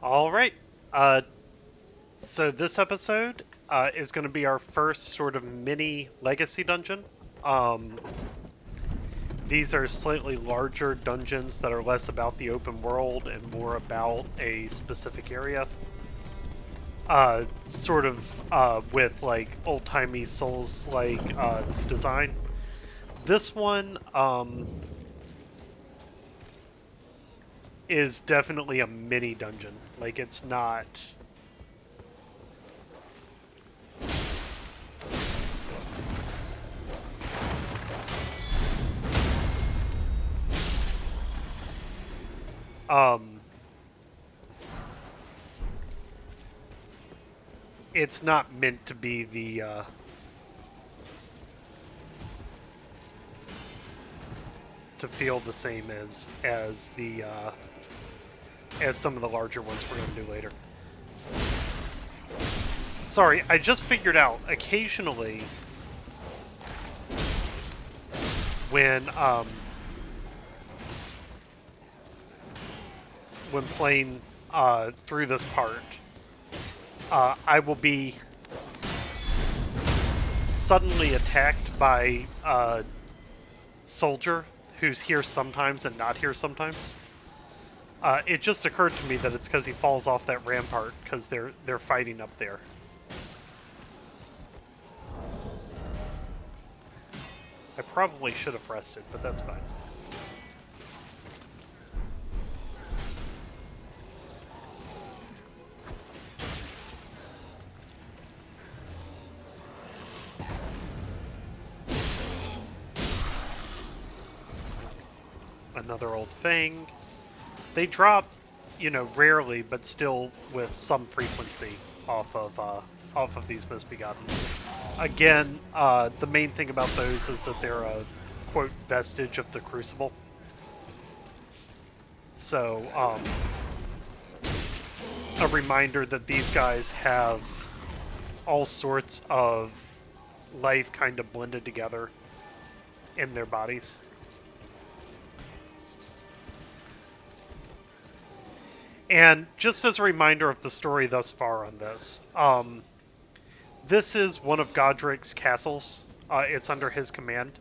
All right. Uh, so this episode is going to be our first sort of mini legacy dungeon. Um, these are slightly larger dungeons that are less about the open world and more about a specific area. Sort of with like old timey Souls like design. This one is definitely a mini dungeon. Like it's not. Um, it's not meant to be the to feel the same as the as some of the larger ones we're going to do later. Sorry, I just figured out occasionally when when playing through this part, I will be suddenly attacked by a soldier who's here sometimes and not here sometimes. It just occurred to me that it's because he falls off that rampart because they're fighting up there. I probably should have rested, but that's fine. Another old thing. They drop, rarely, but still with some frequency off of these Misbegotten. Again, the main thing about those is that they're a quote vestige of the Crucible. So, a reminder that these guys have all sorts of life kind of blended together in their bodies. And just as a reminder of the story thus far on this, this is one of Godric's castles. It's under his command.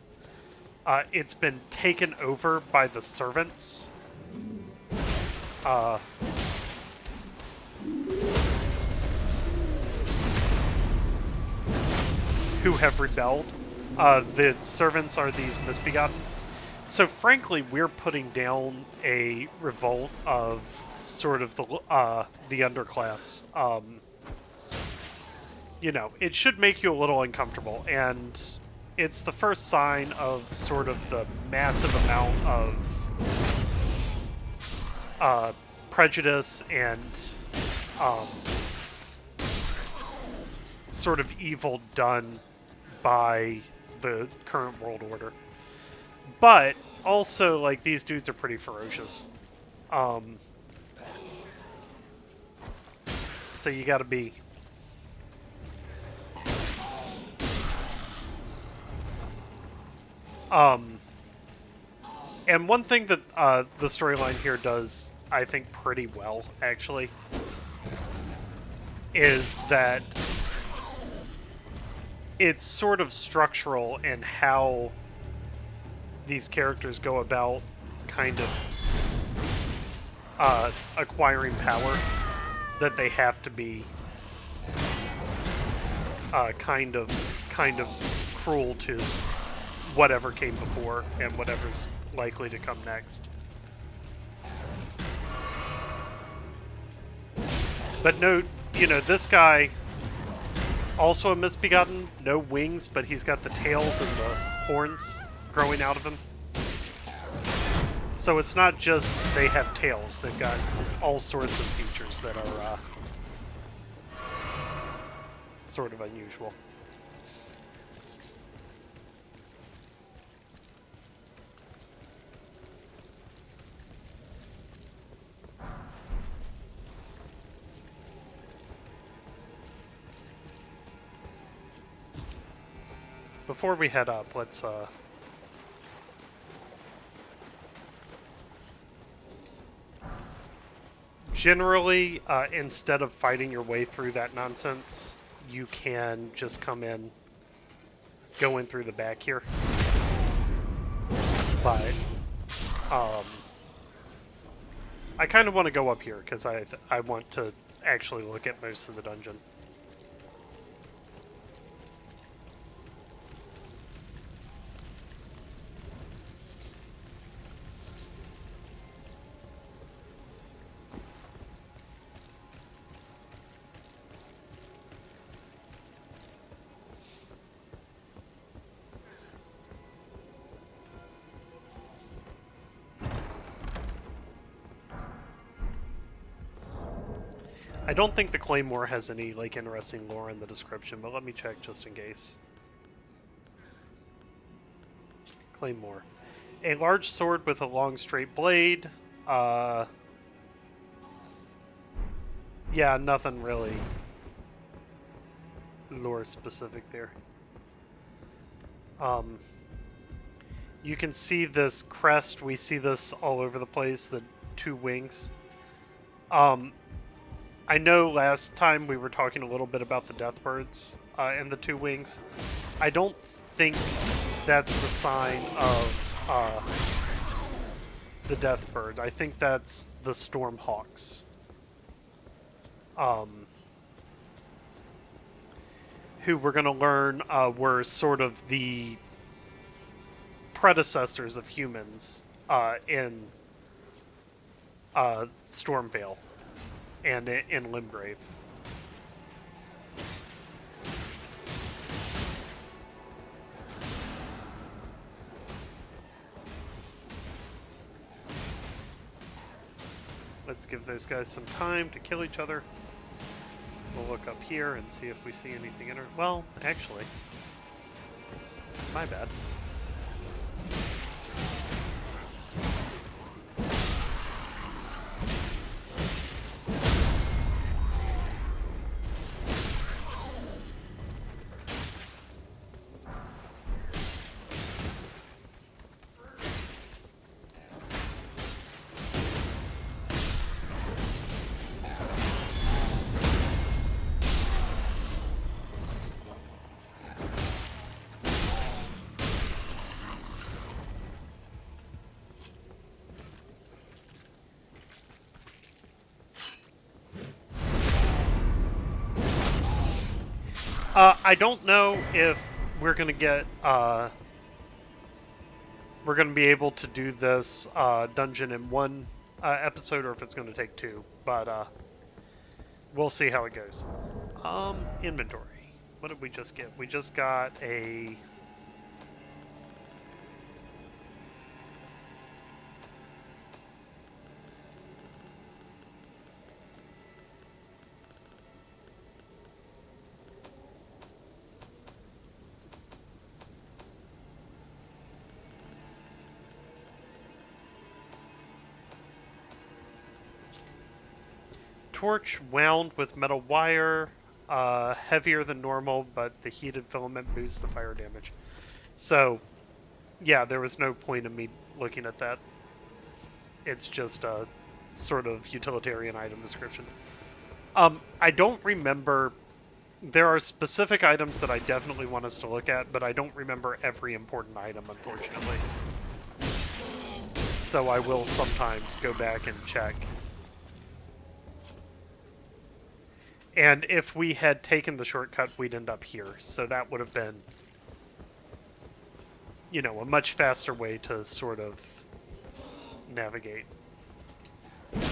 It's been taken over by the servants. Uh, who have rebelled. The servants are these Misbegotten. So frankly, we're putting down a revolt of sort of the underclass. It should make you a little uncomfortable, and it's the first sign of sort of the massive amount of prejudice and sort of evil done by the current world order. But also, like, these dudes are pretty ferocious. Um, so you gotta be... and one thing that the storyline here does, I think, pretty well, actually, is that it's sort of structural in how these characters go about kind of acquiring power, that they have to be kind of cruel to whatever came before and whatever's likely to come next. But no, this guy, also a Misbegotten, no wings, but he's got the tails and the horns growing out of him. So it's not just they have tails, they've got all sorts of features that are sort of unusual. Before we head up, let's generally, instead of fighting your way through that nonsense, you can just go in through the back here. But I kind of want to go up here because I want to actually look at most of the dungeon. I don't think the Claymore has any like interesting lore in the description, but let me check just in case. Claymore. A large sword with a long straight blade. Yeah, nothing really lore specific there. You can see this crest. We see this all over the place, the two wings. I know last time we were talking a little bit about the Deathbirds and the two wings. I don't think that's the sign of the Deathbird. I think that's the Stormhawks. Who we're going to learn were sort of the predecessors of humans in Stormvale and in Limgrave. Let's give those guys some time to kill each other. We'll look up here and see if we see anything in her. Well, actually, my bad. I don't know if we're gonna get we're gonna be able to do this dungeon in one episode, or if it's gonna take two. But we'll see how it goes. Inventory. What did we just get? We just got a. Torch wound with metal wire, heavier than normal, but the heated filament boosts the fire damage. So, yeah, there was no point in me looking at that. It's just a sort of utilitarian item description. I don't remember. There are specific items that I definitely want us to look at, but I don't remember every important item, unfortunately. So I will sometimes go back and check. And if we had taken the shortcut, we'd end up here. So that would have been, you know, a much faster way to sort of navigate. I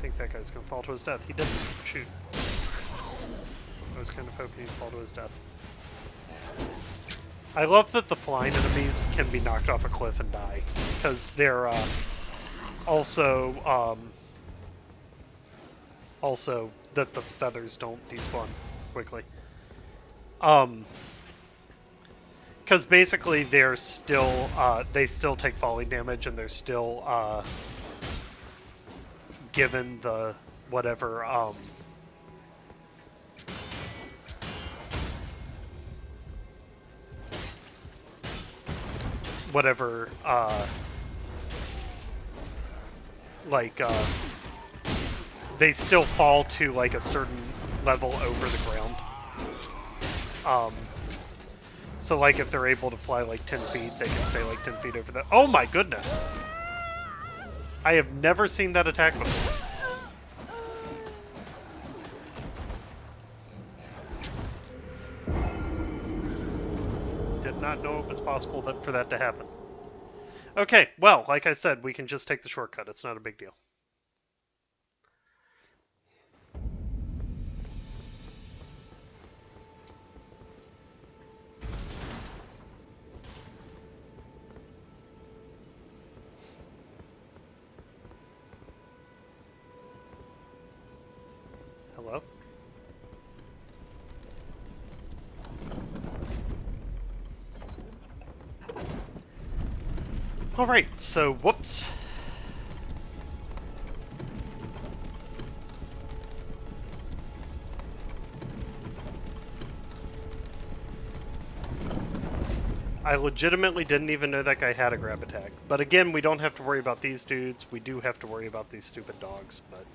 think that guy's gonna fall to his death. He didn't. Shoot. I was kind of hoping he'd fall to his death. I love that the flying enemies can be knocked off a cliff and die, because they're also that the feathers don't despawn quickly. Because basically they're still they still take falling damage, and they're still given the whatever whatever, like, they still fall to, like, a certain level over the ground. So, like, if they're able to fly, like, 10 feet, they can stay, like, 10 feet over the... Oh my goodness! I have never seen that attack before. Did not know it was possible for that to happen. Okay, well, like I said, we can just take the shortcut. It's not a big deal. Hello? Alright, so, whoops. I legitimately didn't even know that guy had a grab attack. But again, we don't have to worry about these dudes. We do have to worry about these stupid dogs, but...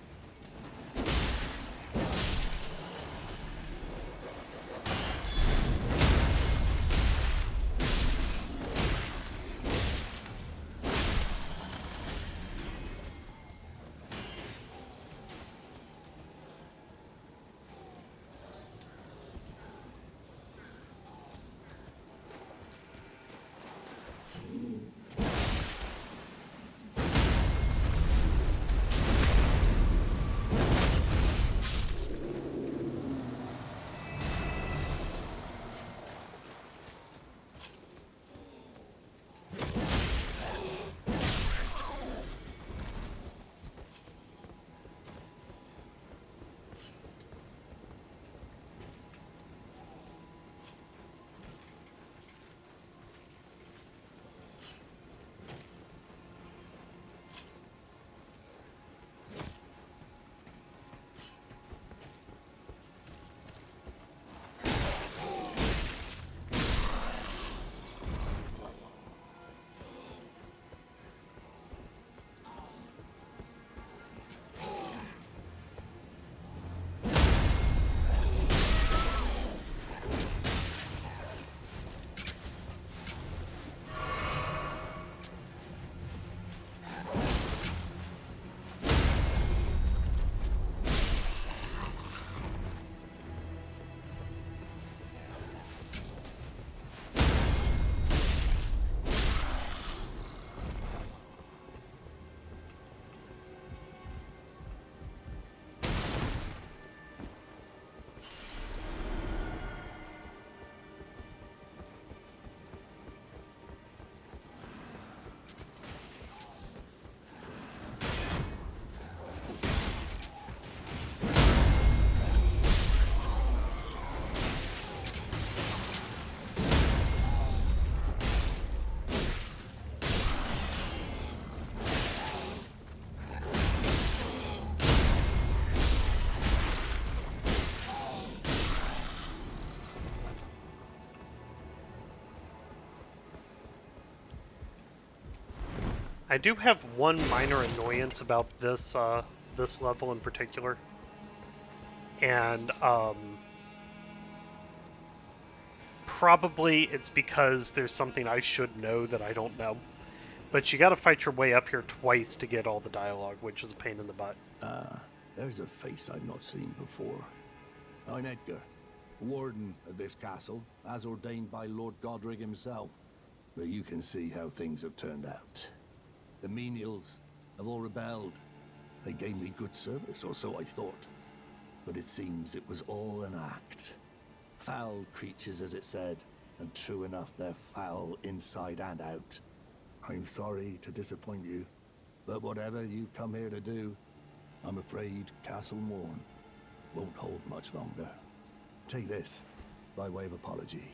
I do have one minor annoyance about this this level in particular, and probably it's because there's something I should know that I don't know. But you got to fight your way up here twice to get all the dialogue, which is a pain in the butt. There's a face I've not seen before. I'm Edgar, warden of this castle, as ordained by Lord Godric himself. But you can see how things have turned out. The menials have all rebelled. They gave me good service, or so I thought. But it seems it was all an act. Foul creatures, as it said, and true enough, they're foul inside and out. I'm sorry to disappoint you, but whatever you've come here to do, I'm afraid Castle Morne won't hold much longer. Take this, by way of apology.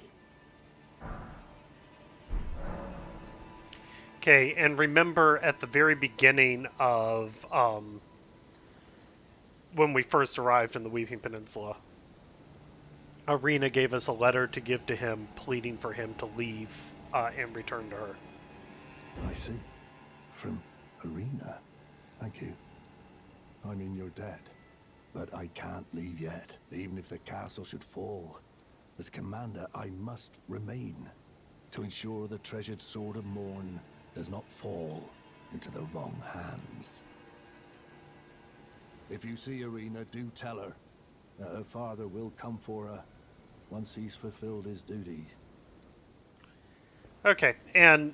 Okay, and remember at the very beginning of when we first arrived in the Weeping Peninsula, Irina gave us a letter to give to him, pleading for him to leave and return to her. I see. From Irina. Thank you. I mean, you're dead. But I can't leave yet, even if the castle should fall. As commander, I must remain, to ensure the treasured sword of Morne does not fall into the wrong hands. If you see Irina, do tell her that her father will come for her once he's fulfilled his duty. Okay, and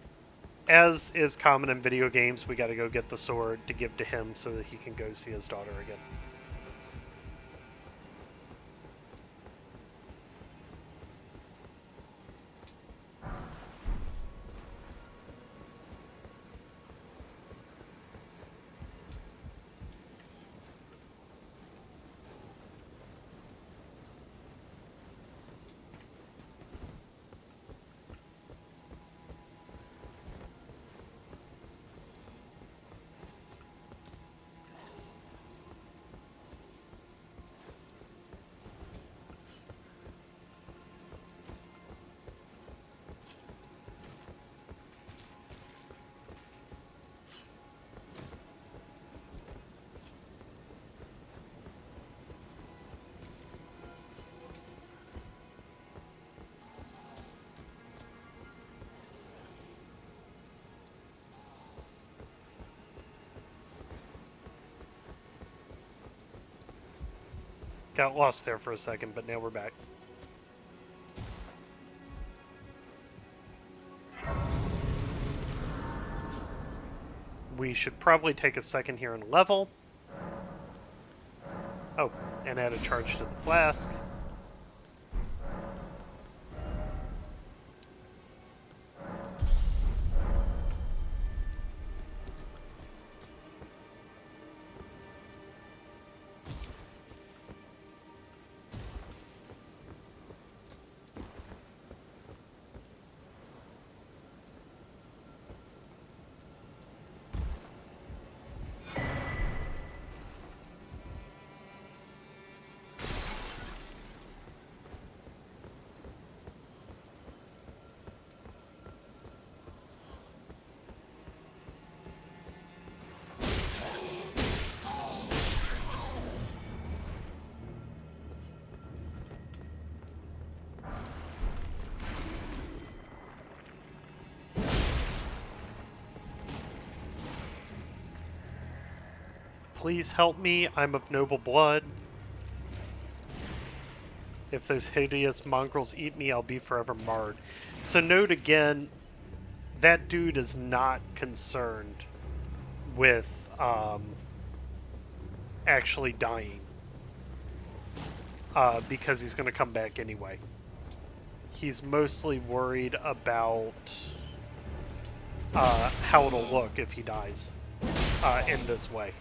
as is common in video games, we gotta go get the sword to give to him so that he can go see his daughter again. Got lost there for a second, but now we're back. We should probably take a second here and level. Oh, and add a charge to the flask. Please help me, I'm of noble blood. If those hideous mongrels eat me, I'll be forever marred. So note again, that dude is not concerned with actually dying. Because he's going to come back anyway. He's mostly worried about how it'll look if he dies in this way.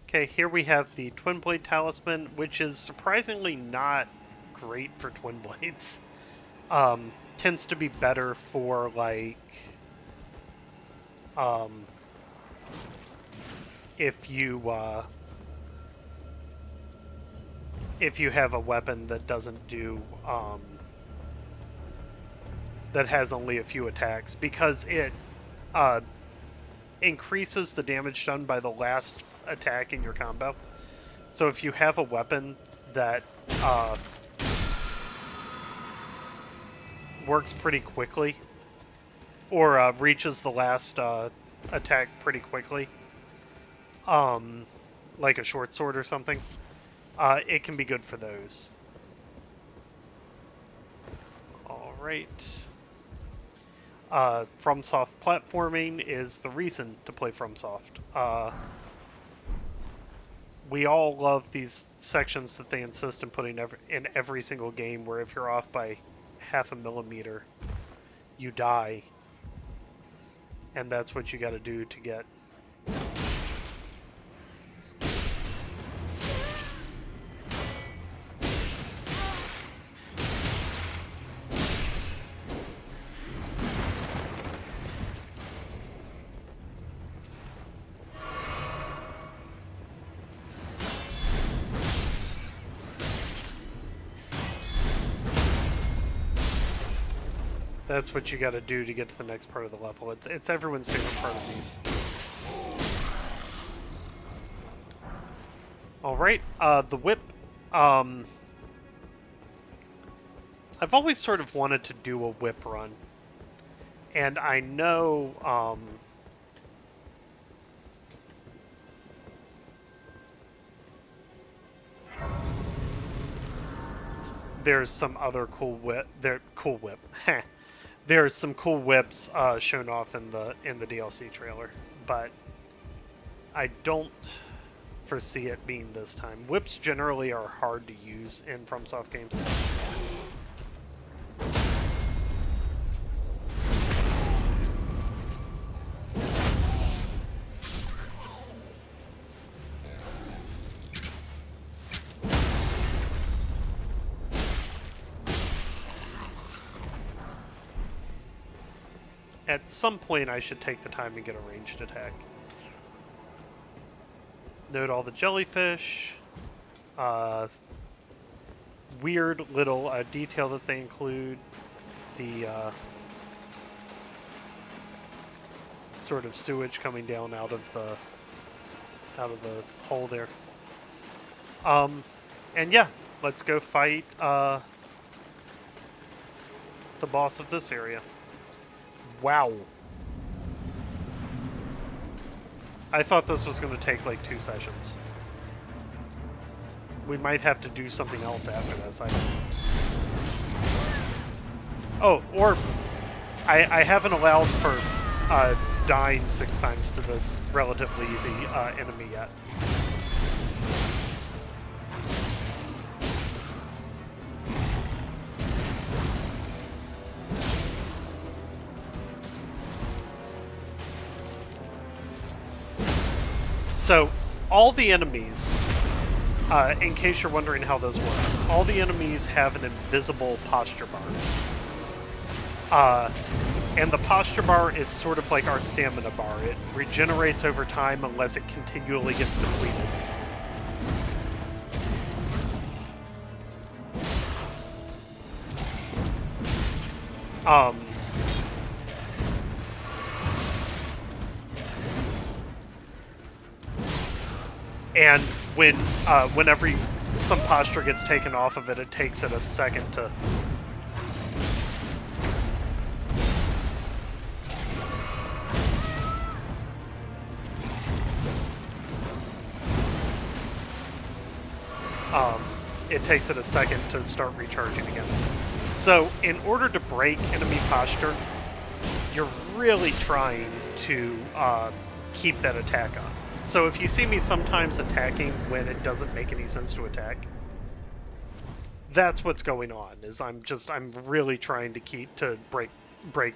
Okay, here we have the Twin Blade Talisman, which is surprisingly not great for Twin Blades. Tends to be better for, like, if you have a weapon that doesn't do, that has only a few attacks, because it, increases the damage done by the last attack in your combo. So if you have a weapon that works pretty quickly, or reaches the last attack pretty quickly, like a short sword or something, it can be good for those. Alright. FromSoft platforming is the reason to play FromSoft. We all love these sections that they insist in putting in every single game, where if you're off by half a millimeter, you die. And that's what you gotta do to get That's what you got to do to get to the next part of the level. It's everyone's favorite part of these. All right, the whip. I've always sort of wanted to do a whip run, and I know there's some other cool whip. There's some cool whips shown off in the DLC trailer, but I don't foresee it being this time. Whips generally are hard to use in FromSoft games. At some point, I should take the time and get a ranged attack. Note all the jellyfish. Weird little detail that they include. The sort of sewage coming down out of the hole there. And yeah, let's go fight the boss of this area. Wow. I thought this was going to take like 2 sessions. We might have to do something else after this. Oh, or I haven't allowed for dying 6 times to this relatively easy enemy yet. So, all the enemies, in case you're wondering how this works, all the enemies have an invisible posture bar. And the posture bar is sort of like our stamina bar. It regenerates over time unless it continually gets depleted. And whenever some posture gets taken off of it, it takes it a second to... it takes it a second to start recharging again. So, in order to break enemy posture, you're really trying to keep that attack up. So if you see me sometimes attacking when it doesn't make any sense to attack, that's what's going on. Is I'm really trying to break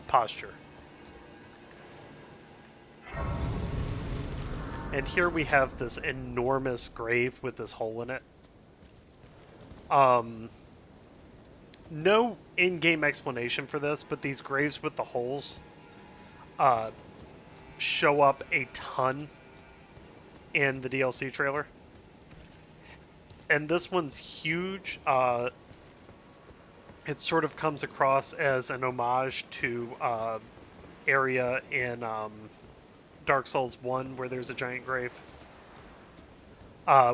posture. And here we have this enormous grave with this hole in it. No in-game explanation for this, but these graves with the holes show up a ton in the DLC trailer. And this one's huge. It sort of comes across as an homage to area in Dark Souls 1 where there's a giant grave.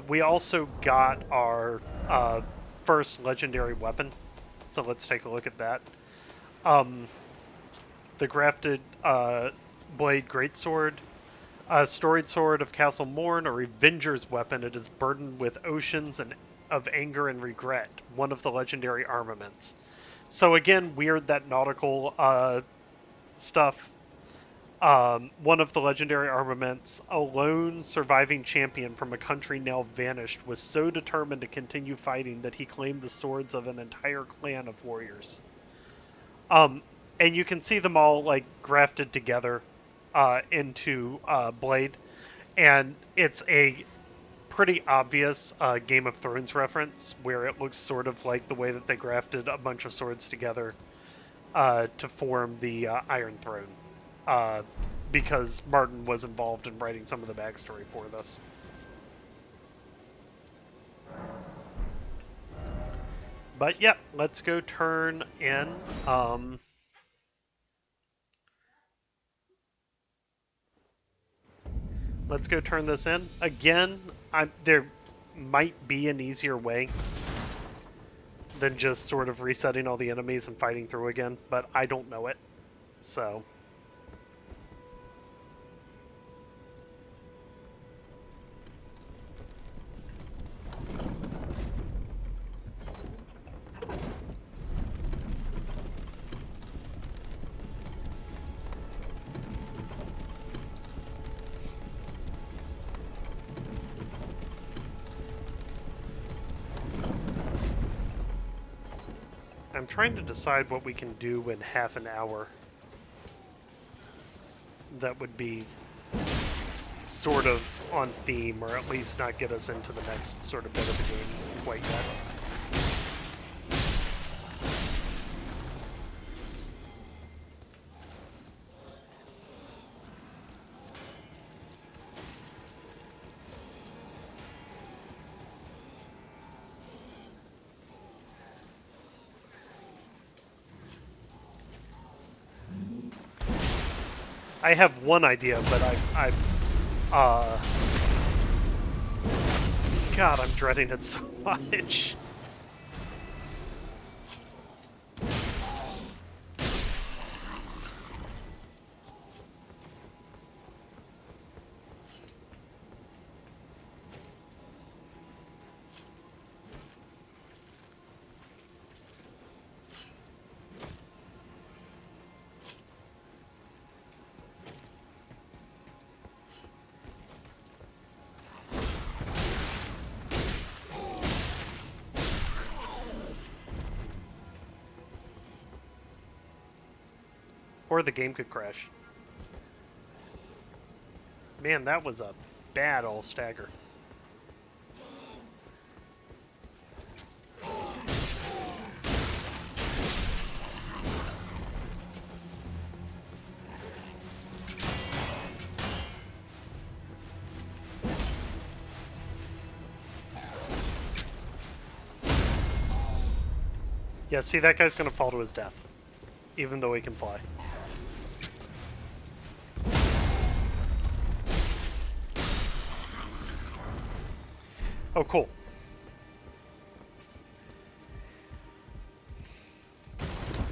We also got our first legendary weapon, so let's take a look at that. The grafted blade greatsword. Storied sword of Castle Morne, a revenger's weapon. It is burdened with oceans of anger and regret, one of the legendary armaments. So again, weird that nautical stuff. One of the legendary armaments, a lone surviving champion from a country now vanished, was so determined to continue fighting that he claimed the swords of an entire clan of warriors. And you can see them all like grafted together into Blade, and it's a pretty obvious Game of Thrones reference where it looks sort of like the way that they grafted a bunch of swords together to form the Iron Throne, because Martin was involved in writing some of the backstory for this. But yeah, let's go turn in Let's go turn this in. Again, there might be an easier way than just sort of resetting all the enemies and fighting through again, but I don't know it. So... I'm trying to decide what we can do in half an hour. That would be sort of on theme, or at least not get us into the next sort of bit of the game quite yet. I have one idea, but God, I'm dreading it so much. Or the game could crash. Man, that was a bad all stagger. Yeah, see, that guy's gonna fall to his death, even though he can fly. Oh, cool.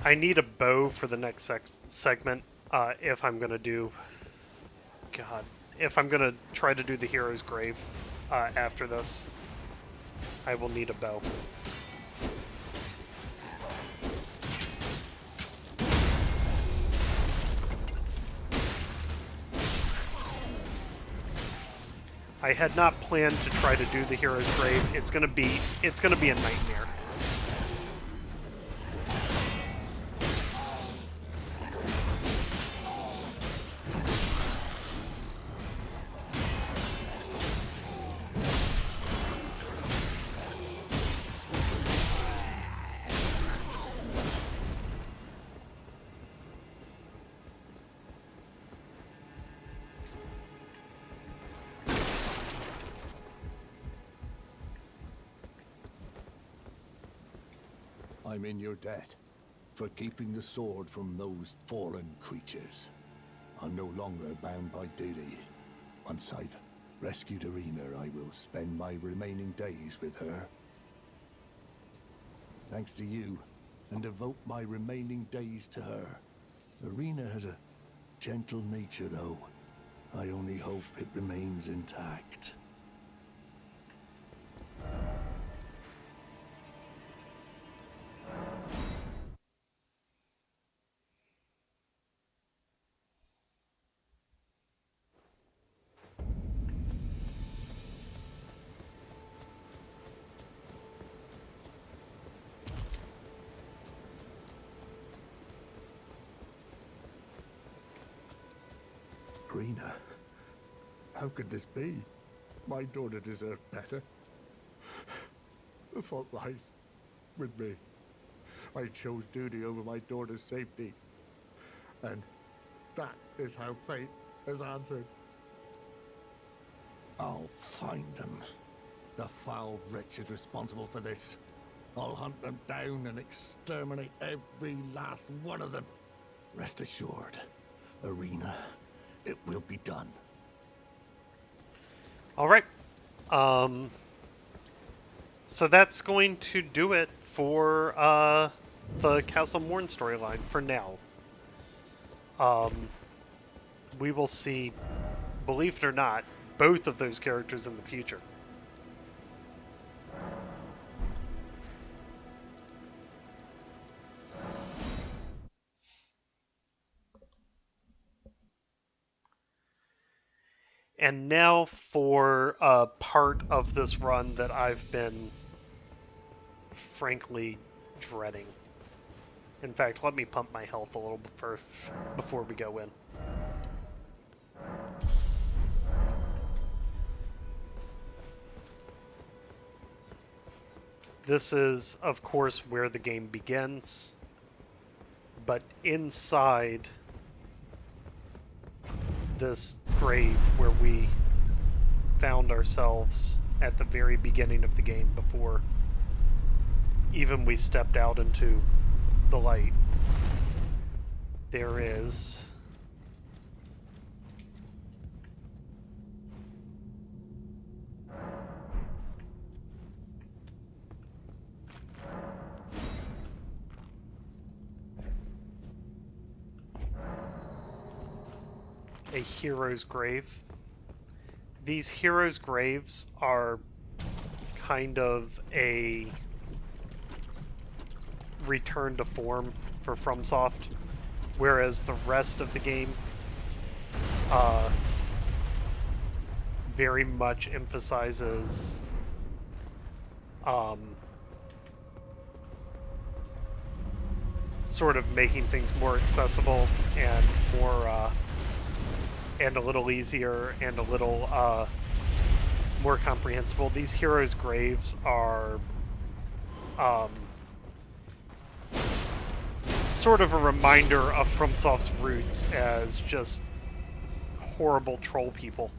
I need a bow for the next segment if I'm gonna do... God. If I'm gonna try to do the hero's grave after this, I will need a bow. I had not planned to try to do the hero's grave. It's gonna be a nightmare. I'm in your debt for keeping the sword from those fallen creatures. I'm no longer bound by duty. Once I've rescued Irina, I will spend my remaining days with her. Thanks to you, and devote my remaining days to her. Irina has a gentle nature, though. I only hope it remains intact. Irina, how could this be? My daughter deserved better. The fault lies with me. I chose duty over my daughter's safety. And that is how fate has answered. I'll find them. The foul wretches responsible for this. I'll hunt them down and exterminate every last one of them. Rest assured, Irina, it will be done. All right. Um, so that's going to do it for the Castle Morne storyline for now. Um, we will see, believe it or not, both of those characters in the future. And now for a part of this run that I've been frankly dreading. In fact, let me pump my health a little bit first before we go in. This is, of course, where the game begins, but inside this grave where we found ourselves at the very beginning of the game before even we stepped out into the light, there is a hero's grave. These heroes' graves are kind of a return to form for FromSoft, whereas the rest of the game very much emphasizes sort of making things more accessible and more and a little easier and a little more comprehensible. These heroes' graves are sort of a reminder of FromSoft's roots as just horrible troll people.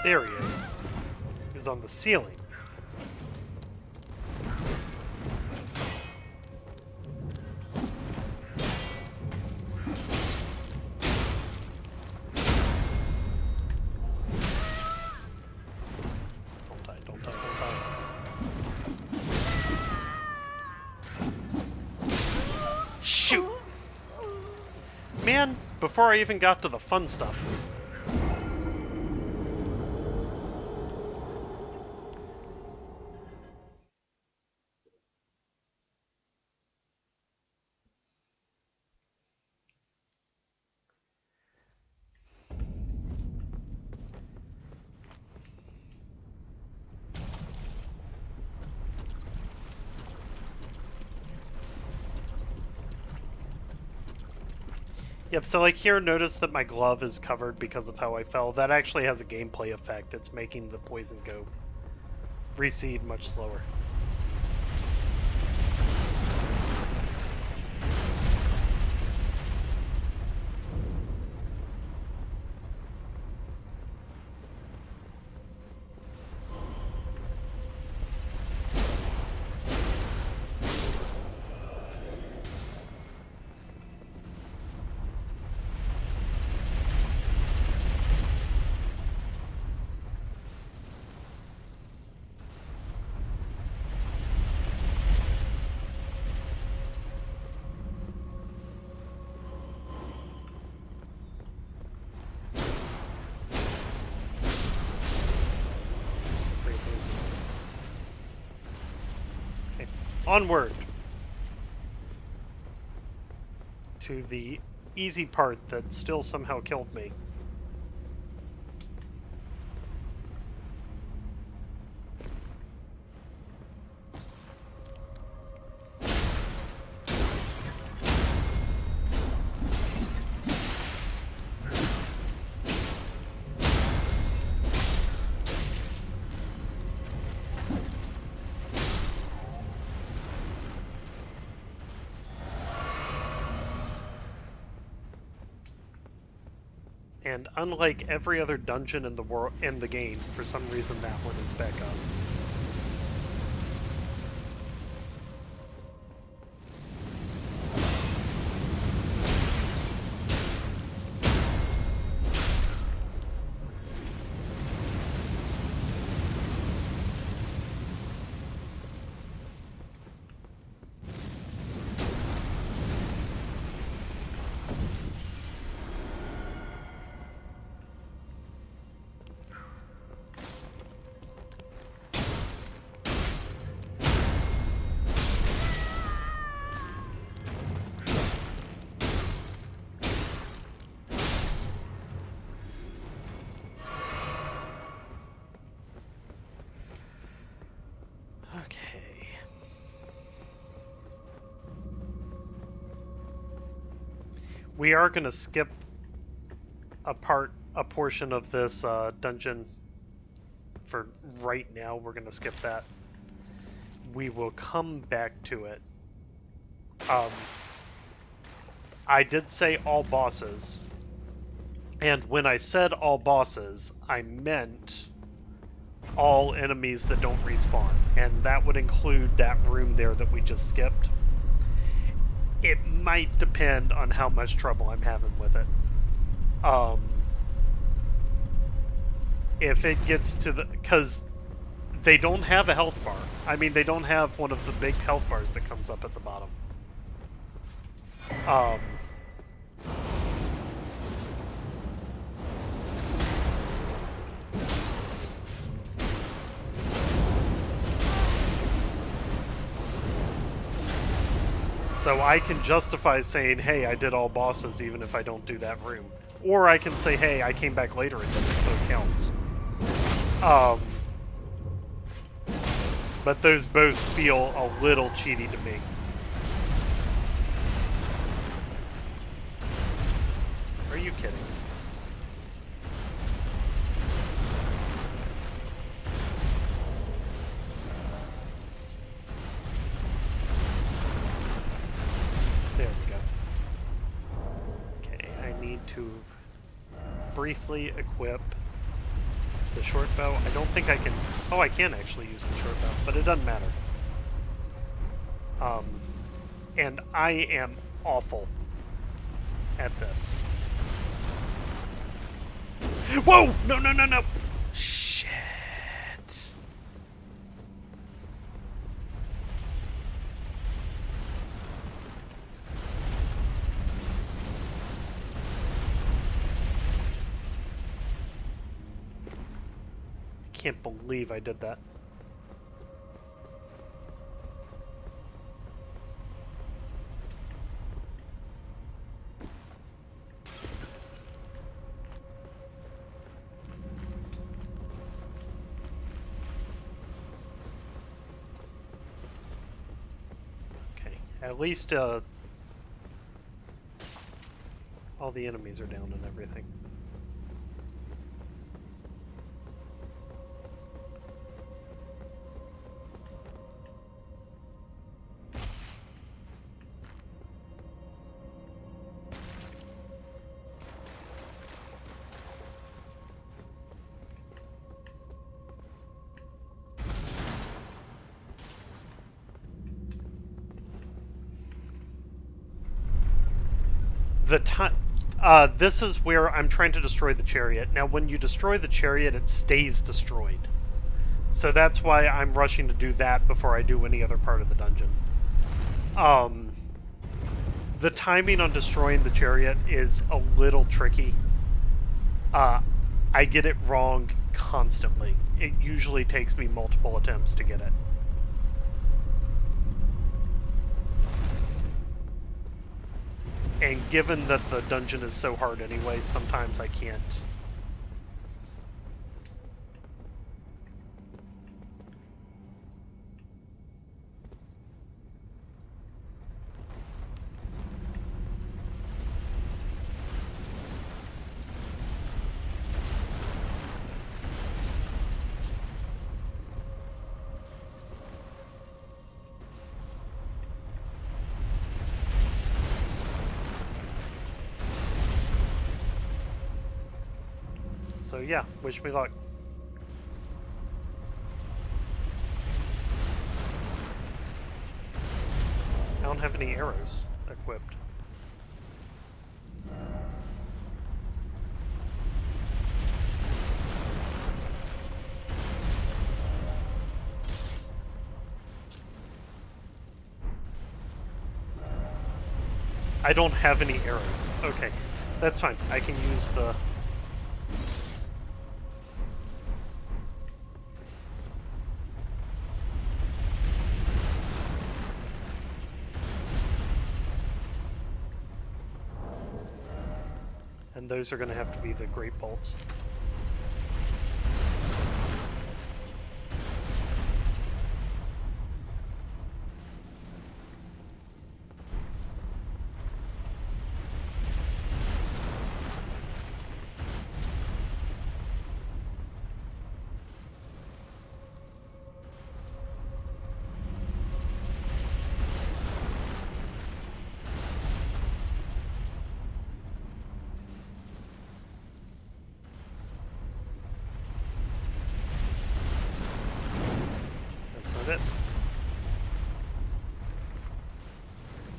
There he is. He's on the ceiling. Don't die, don't die, don't die. Shoot! Man, before I even got to the fun stuff. Yep, so like here, notice that my glove is covered because of how I fell. That actually has a gameplay effect. It's making the poison go recede much slower. Okay. Onward to the easy part that still somehow killed me. And unlike every other dungeon in the game, for some reason that one is back up. Okay. We are going to skip a portion of this dungeon for right now. We're going to skip that. We will come back to it. I did say all bosses. And when I said all bosses, I meant all enemies that don't respawn. And that would include that room there that we just skipped. It might depend on how much trouble I'm having with it. If it gets to the... Because they don't have a health bar. I mean, they don't have one of the big health bars that comes up at the bottom. So I can justify saying, hey, I did all bosses even if I don't do that room. Or I can say, hey, I came back later and did it, so it counts. But those both feel a little cheaty to me. Are you kidding? There we go. Okay, I need to briefly equip the short bow. I don't think I can... Oh, I can actually use the short bow, but it doesn't matter. And I am awful at this. Whoa! No, no, no, no! Shit. I can't believe I did that. At least, All the enemies are down and everything. This is where I'm trying to destroy the chariot. Now, when you destroy the chariot, it stays destroyed. So that's why I'm rushing to do that before I do any other part of the dungeon. The timing on destroying the chariot is a little tricky. I get it wrong constantly. It usually takes me multiple attempts to get it. And given that the dungeon is so hard anyway, sometimes I can't. So yeah, wish me luck. I don't have any arrows equipped. I don't have any arrows. Okay, that's fine. I can use the... And those are going to have to be the great bolts. It.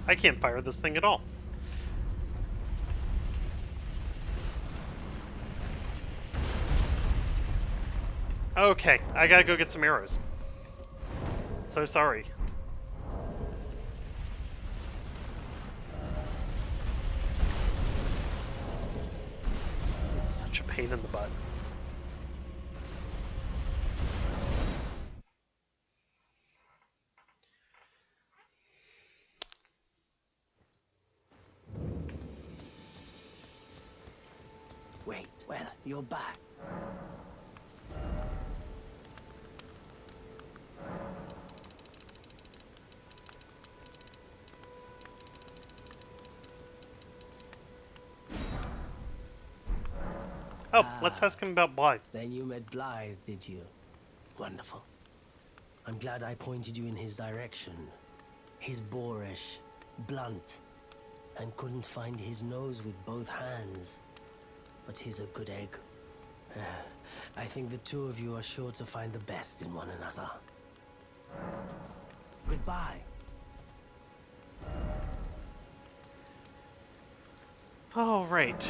I can't fire this thing at all. Okay, I gotta go get some arrows. So sorry. It's such a pain in the butt. Wait, well, you're back. Oh, let's ask him about Blythe. Then you met Blythe, did you? Wonderful. I'm glad I pointed you in his direction. He's boorish, blunt, and couldn't find his nose with both hands. But he's a good egg. I think the two of you are sure to find the best in one another. Goodbye. All right.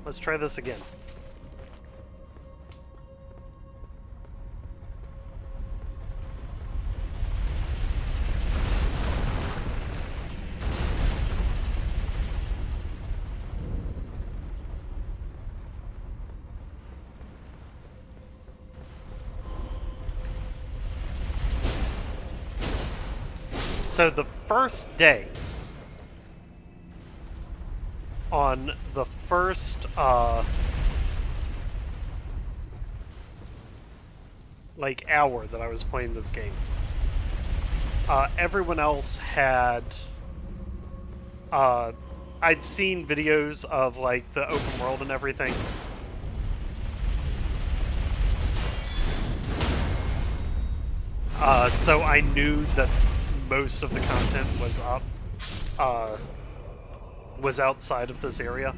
Let's try this again. So the first day, on the first, like, hour that I was playing this game, everyone else had, I'd seen videos of, like, the open world and everything. So I knew that most of the content was outside of this area.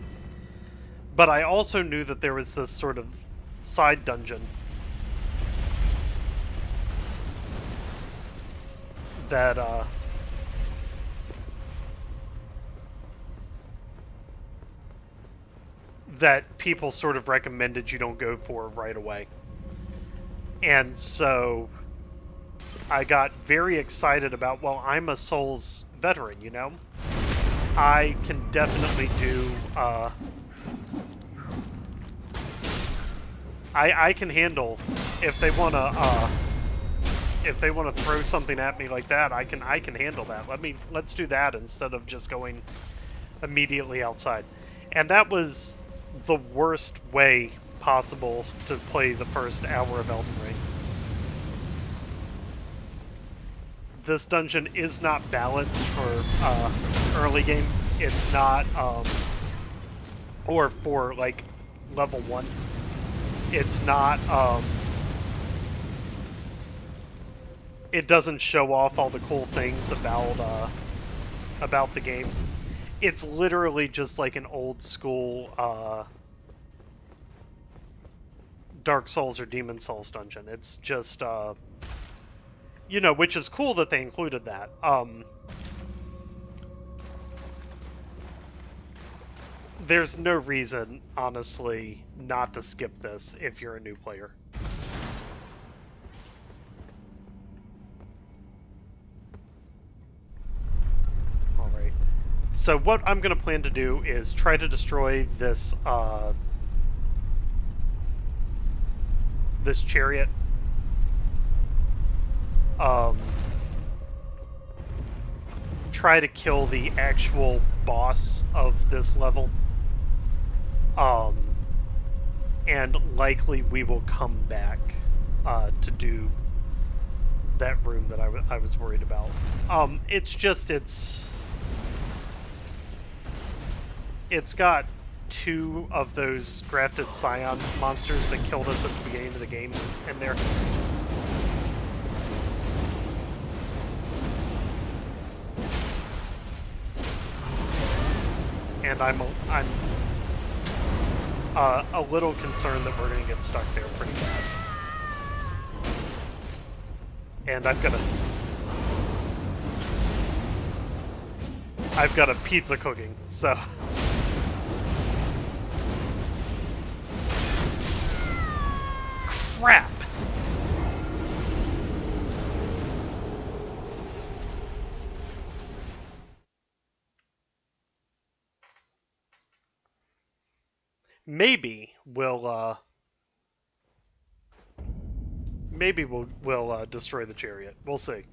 But I also knew that there was this sort of side dungeon that that people sort of recommended you don't go for right away. And so I got very excited about, well, I'm a Souls veteran, you know? I can definitely do, I can handle, if they wanna throw something at me like that, I can handle that. Let's do that instead of just going immediately outside. And that was the worst way possible to play the first hour of Elden Ring. This dungeon is not balanced for early game. It's not, or for like level 1. It's not, it doesn't show off all the cool things about the game. It's literally just like an old school Dark Souls or Demon Souls dungeon. It's just you know, which is cool that they included that. There's no reason, honestly, not to skip this if you're a new player. Alright. So what I'm going to plan to do is try to destroy this, this chariot. Try to kill the actual boss of this level. And likely we will come back to do that room that I was worried about. It's just, it's got 2 of those grafted scion monsters that killed us at the beginning of the game in there. And I'm a little concerned that we're going to get stuck there pretty bad. And I've got a pizza cooking, so... Crap! Maybe we'll destroy the chariot. We'll see.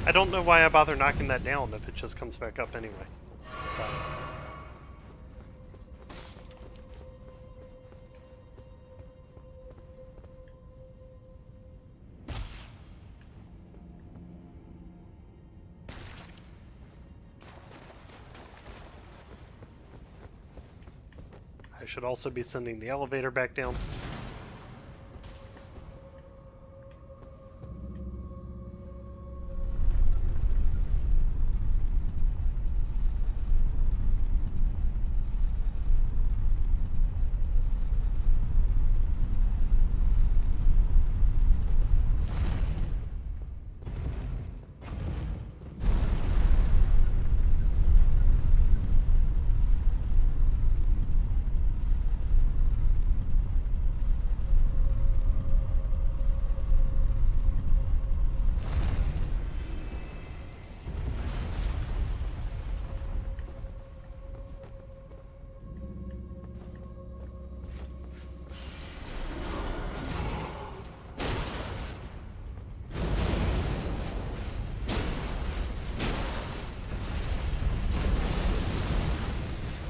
I don't know why I bother knocking that down if it just comes back up anyway. But... I should also be sending the elevator back down.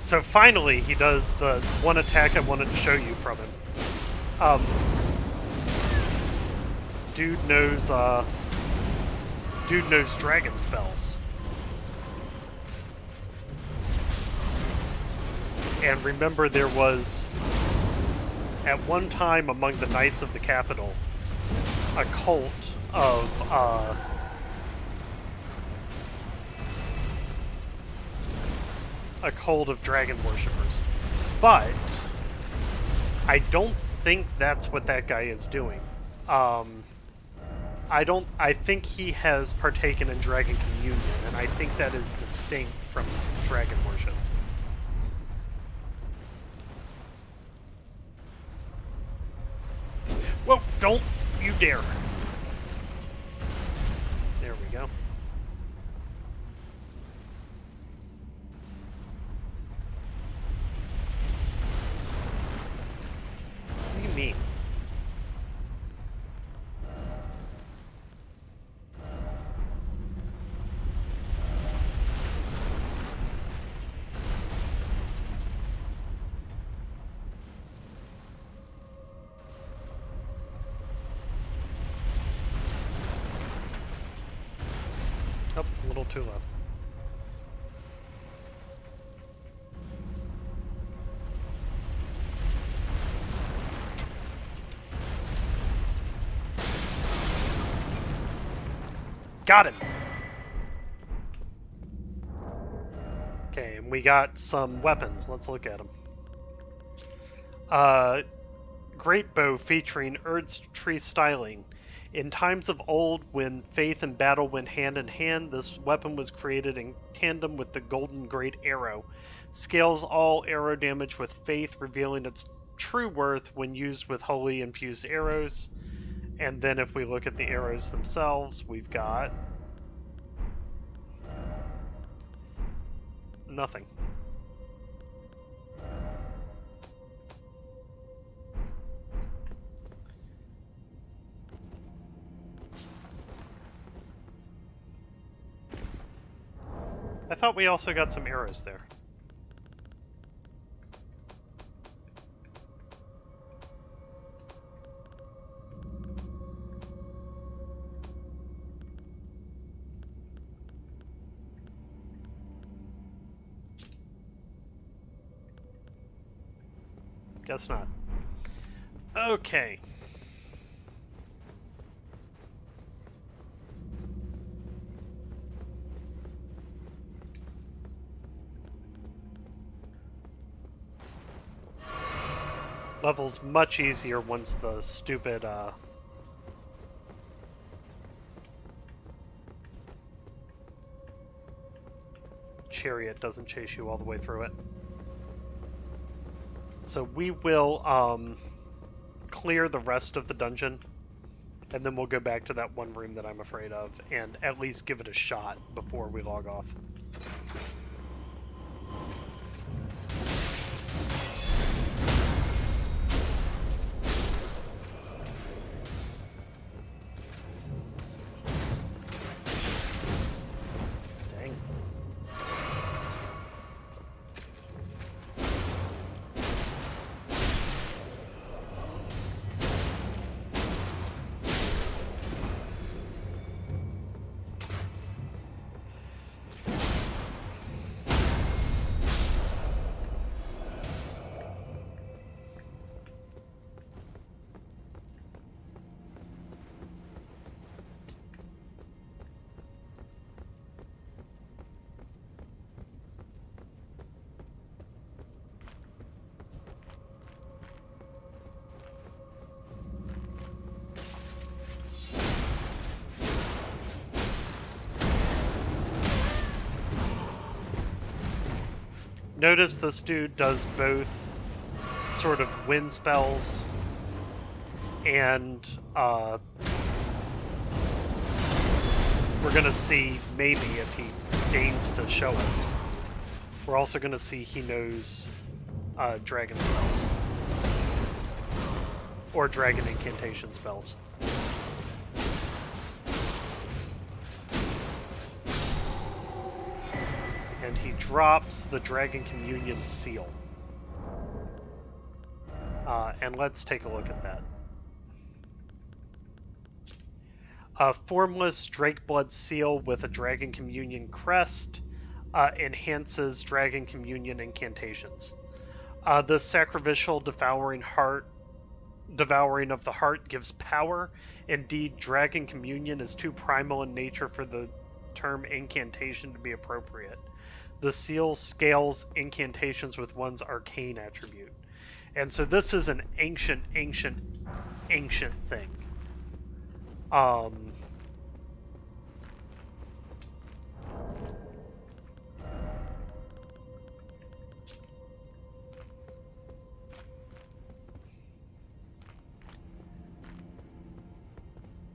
So finally, he does the one attack I wanted to show you from him. Dude knows dragon spells. And remember, there was, at one time among the Knights of the Capital, a cult of dragon worshippers. But I don't think that's what that guy is doing. I think he has partaken in dragon communion, and I think that is distinct from dragon worship. Whoa, don't you dare. There we go. What do you mean? Oh, a little too low. Got him! Okay, and we got some weapons. Let's look at them. Great bow featuring Erd's tree styling. In times of old, when faith and battle went hand in hand, this weapon was created in tandem with the golden great arrow. Scales all arrow damage with faith, revealing its true worth when used with holy infused arrows. And then if we look at the arrows themselves, we've got nothing. I thought we also got some arrows there. Guess not. Okay. Level's much easier once the stupid, chariot doesn't chase you all the way through it. So we will, clear the rest of the dungeon, and then we'll go back to that one room that I'm afraid of, and at least give it a shot before we log off. Notice this dude does both sort of wind spells and we're going to see maybe if he deigns to show us. We're also going to see he knows dragon spells. Or dragon incantation spells. And he drops the Dragon Communion seal. And let's take a look at that. A formless Drakeblood seal with a Dragon Communion crest enhances Dragon Communion incantations. The sacrificial devouring of the heart gives power. Indeed, Dragon Communion is too primal in nature for the term incantation to be appropriate. The seal scales incantations with one's arcane attribute. And so this is an ancient thing.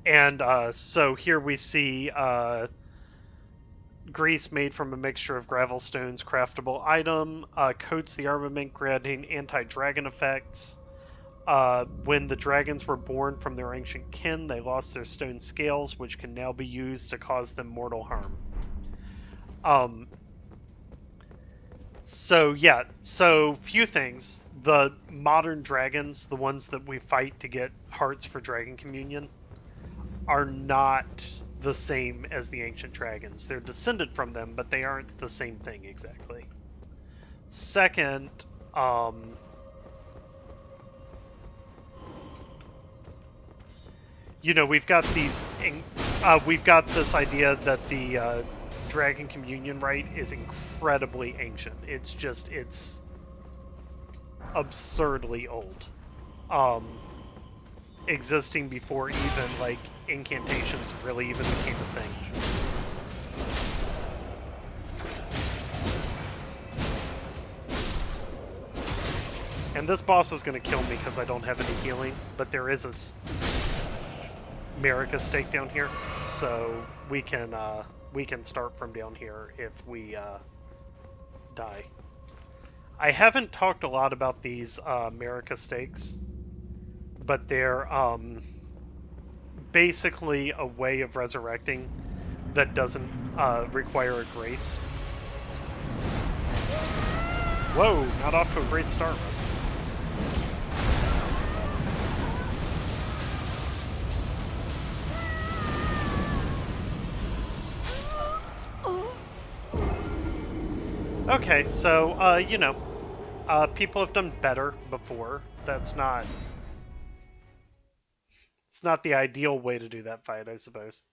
And so here we see grease made from a mixture of gravel stones, craftable item, coats the armament, granting anti-dragon effects. When the dragons were born from their ancient kin, they lost their stone scales, which can now be used to cause them mortal harm. So yeah, so few things. The modern dragons, the ones that we fight to get hearts for Dragon Communion, are not the same as the ancient dragons. They're descended from them, but they aren't the same thing exactly. Second, you know, we've got this idea that the Dragon Communion rite is incredibly ancient. It's absurdly old. Existing before even, like, incantations really even became a thing. And this boss is going to kill me because I don't have any healing, but there is a Marika stake down here, so we can start from down here if we die. I haven't talked a lot about these Marika stakes, but they're basically a way of resurrecting that doesn't require a grace. Whoa, not off to a great start, Russ. Okay, so, you know, people have done better before. It's not the ideal way to do that fight, I suppose.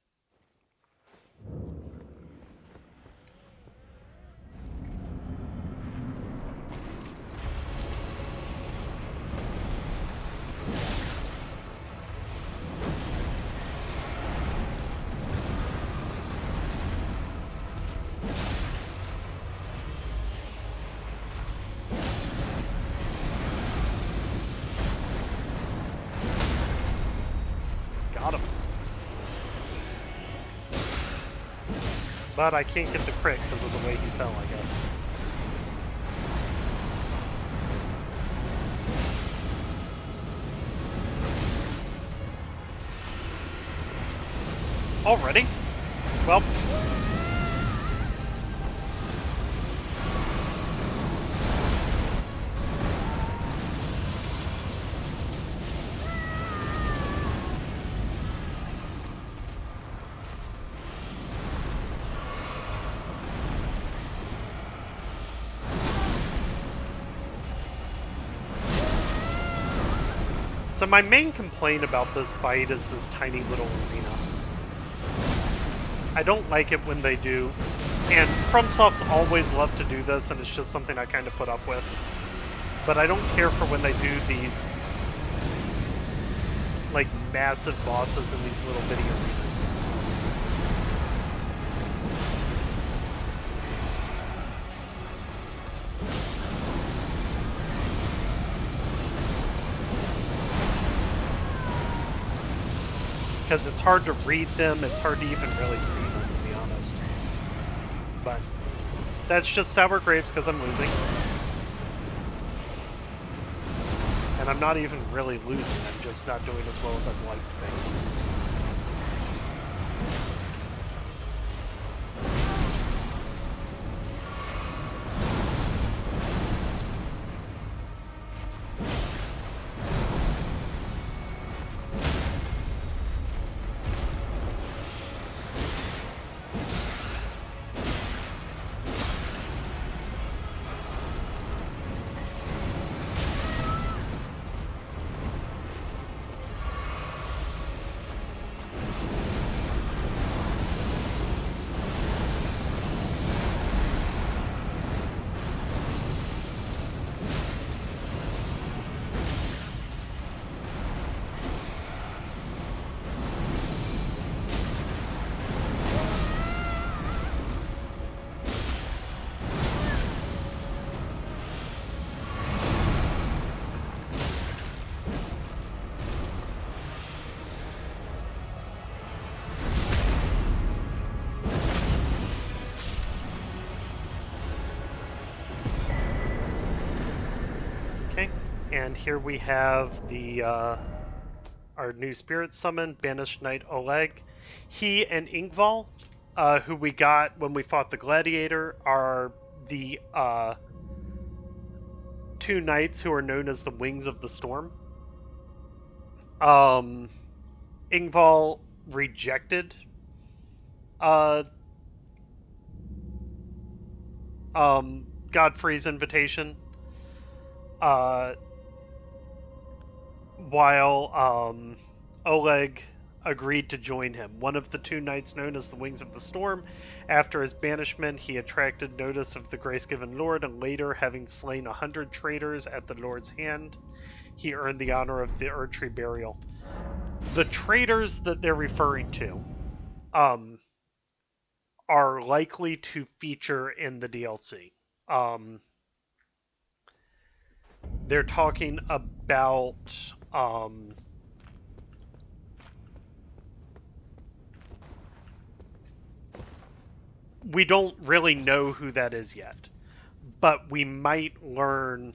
But I can't get the crit because of the way he fell, I guess. Already? Well. So my main complaint about this fight is this tiny little arena. I don't like it when they do, and FromSoft's always love to do this, and it's just something I kind of put up with. But I don't care for when they do these, like, massive bosses in these little bitty arenas. because it's hard to read them. It's hard to even really see them, to be honest. But that's just sour grapes because I'm losing. And I'm not even really losing. I'm just not doing as well as I'd like to be. And here we have the our new spirit summon, Banished Knight Oleg. He and Ingval, who we got when we fought the Gladiator, are the two knights who are known as the Wings of the Storm. Ingval rejected uh, Godfrey's invitation, uh, while Oleg agreed to join him. One of the two knights known as the Wings of the Storm. After his banishment, he attracted notice of the grace-given lord, and later, having slain 100 traitors at the lord's hand, he earned the honor of the Erdtree burial. The traitors that they're referring to are likely to feature in the DLC. They're talking about we don't really know who that is yet, but we might learn.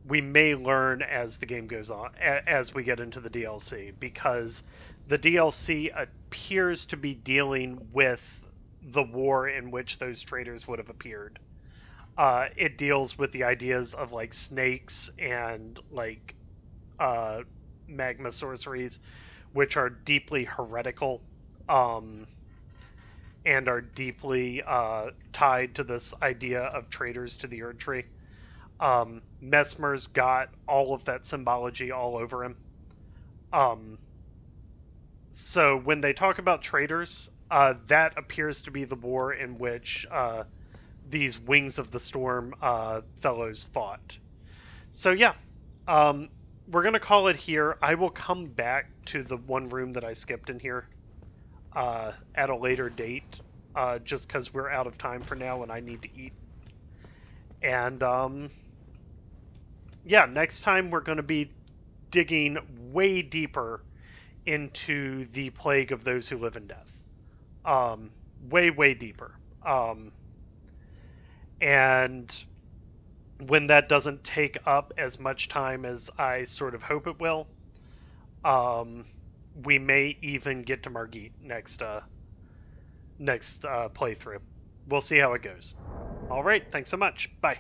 We may learn as the game goes on, as we get into the DLC, because the DLC appears to be dealing with the war in which those traitors would have appeared. It deals with the ideas of like snakes and like magma sorceries, which are deeply heretical, and are deeply tied to this idea of traitors to the Erdtree. Mesmer's got all of that symbology all over him. So when they talk about traitors, that appears to be the war in which these Wings of the Storm fellows fought. So yeah, we're gonna call it here. I will come back to the one room that I skipped in here at a later date, just because we're out of time for now and I need to eat. And yeah, next time we're going to be digging way deeper into the plague of those who live in death. Way deeper. And when that doesn't take up as much time as I sort of hope it will, we may even get to Margit next playthrough. We'll see how it goes. All right, thanks so much. Bye.